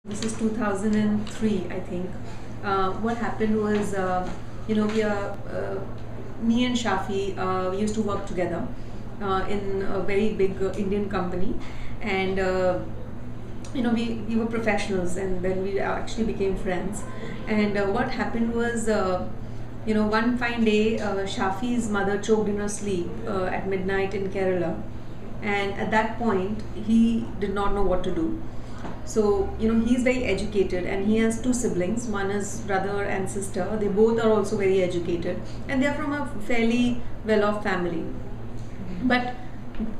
This is 2003, I think. What happened was, me and Shafi, we used to work together in a very big Indian company, and we were professionals, and then we actually became friends. And what happened was, one fine day, Shafi's mother choked in her sleep at midnight in Kerala, and at that point, he did not know what to do. So, he's very educated and he has two siblings. One is brother and sister. They both are also very educated and they are from a fairly well off family. But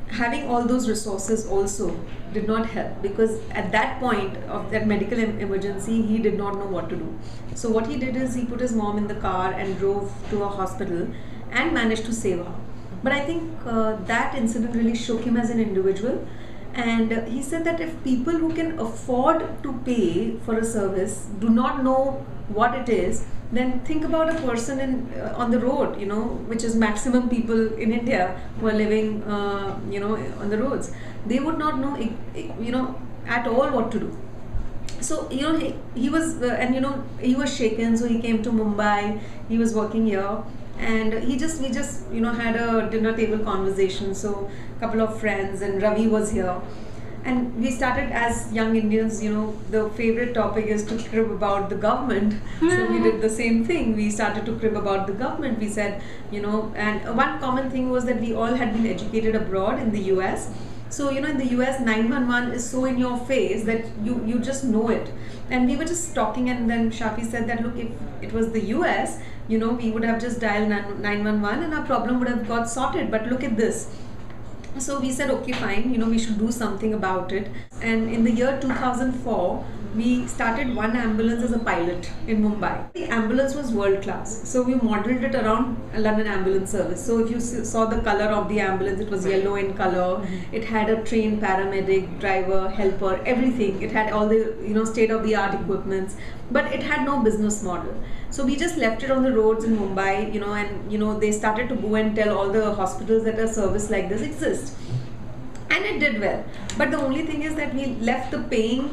having all those resources also did not help, because at that point of that medical emergency, he did not know what to do. So, what he did is he put his mom in the car and drove to a hospital and managed to save her. But I think that incident really shook him as an individual. And he said that if people who can afford to pay for a service do not know what it is, then think about a person on the road, which is maximum people in India who are living, on the roads. They would not know, at all what to do. So he was he was shaken. So he came to Mumbai. He was working here, and we just had a dinner table conversation. So a couple of friends and Ravi was here, and we started as young Indians. The favorite topic is to crib about the government. So we did the same thing. We started to crib about the government. We said, and one common thing was that we all had been educated abroad in the US. So, in the US, 911 is so in your face that you just know it. And we were just talking, and then Shafi said that, look, if it was the US, we would have just dialed 911 and our problem would have got sorted. But look at this. So we said, okay, fine, we should do something about it. And in the year 2004, we started one ambulance as a pilot in Mumbai. The ambulance was world class. So we modeled it around a London ambulance service. So if you saw the color of the ambulance, it was yellow in color. It had a trained paramedic, driver, helper, everything. It had all the, state-of-the-art equipments, but it had no business model. So we just left it on the roads in Mumbai, and they started to go and tell all the hospitals that a service like this exists. And it did well. But the only thing is that we left the paying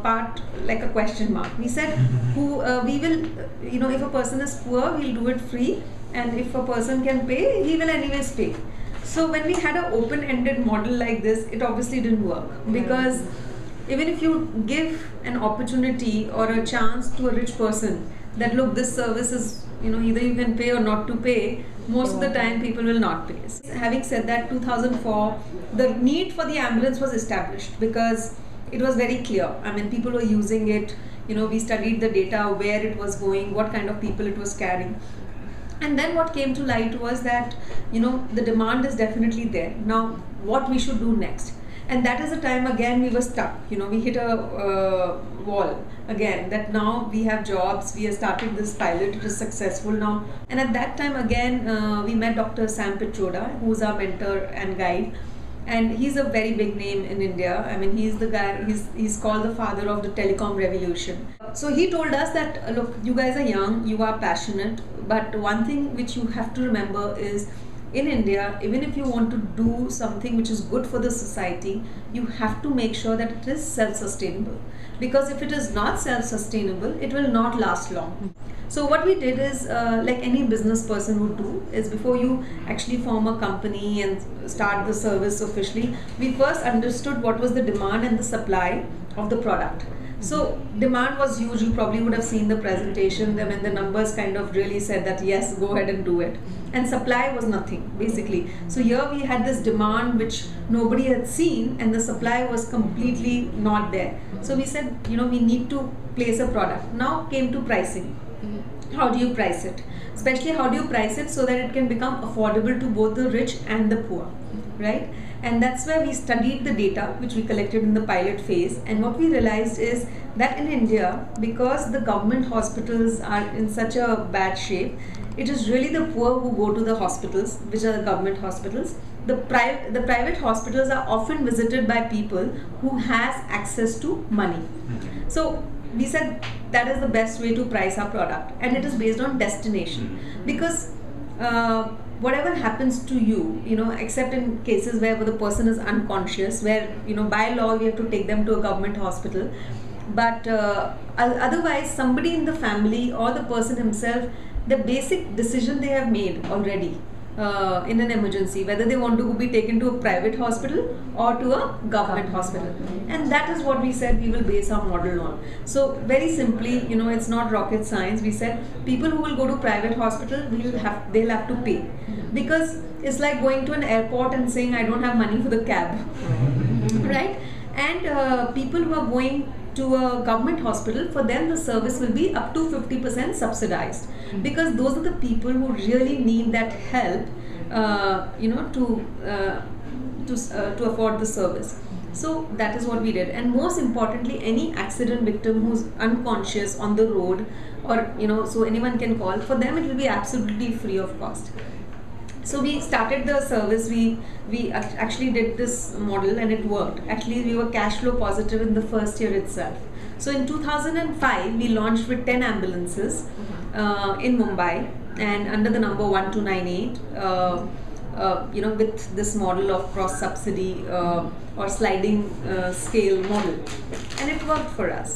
part like a question mark. We said, we will, if a person is poor, we'll do it free. And if a person can pay, he will anyways pay. So when we had an open-ended model like this, it obviously didn't work. Because even if you give an opportunity or a chance to a rich person, that look, this service is, either you can pay or not to pay, most of the time people will not pay. So, having said that, 2004, the need for the ambulance was established because it was very clear. I mean, people were using it, we studied the data, where it was going, what kind of people it was carrying. And then what came to light was that, the demand is definitely there. Now, what we should do next? And that is the time again we were stuck. We hit a wall again, that now we have jobs, we have started this pilot, it is successful now. And at that time again, we met Dr. Sam Pitroda, who is our mentor and guide. And he's a very big name in India. I mean, he's the guy, he's called the father of the telecom revolution. So he told us that, look, you guys are young, you are passionate, but one thing which you have to remember is, in India, even if you want to do something which is good for the society, you have to make sure that it is self-sustainable. Because if it is not self-sustainable, it will not last long. So what we did is, like any business person would do, is before you actually form a company and start the service officially, we first understood what was the demand and the supply of the product. So demand was huge. You probably would have seen the presentation. I mean, the numbers kind of really said that yes, go ahead and do it. And supply was nothing, basically. So here we had this demand which nobody had seen, and the supply was completely not there. So we said, we need to place a product. Now came to pricing. How do you price it? Especially, how do you price it so that it can become affordable to both the rich and the poor, right? And that's where we studied the data which we collected in the pilot phase. And what we realized is that in India, because the government hospitals are in such a bad shape, it is really the poor who go to the hospitals, which are the government hospitals. The private hospitals are often visited by people who has access to money. So we said that is the best way to price our product, and it is based on destination. Because whatever happens to you, except in cases where the person is unconscious, where, by law, we have to take them to a government hospital. But otherwise, somebody in the family or the person himself, the basic decision they have made already in an emergency, whether they want to be taken to a private hospital or to a government hospital. And that is what we said we will base our model on. So very simply, you know, it's not rocket science. We said people who will go to private hospital, they'll have to pay, because it's like going to an airport and saying I don't have money for the cab, right? And people who are going to a government hospital, for them the service will be up to 50% subsidized, because those are the people who really need that help, you know, to afford the service. So that is what we did. And most importantly, any accident victim who's unconscious on the road, or you know, so anyone can call, for them it will be absolutely free of cost. So we started the service, we actually did this model and it worked. Actually, we were cash flow positive in the first year itself. So in 2005, we launched with 10 ambulances in Mumbai, and under the number 1298, you know, with this model of cross subsidy or sliding scale model, and it worked for us.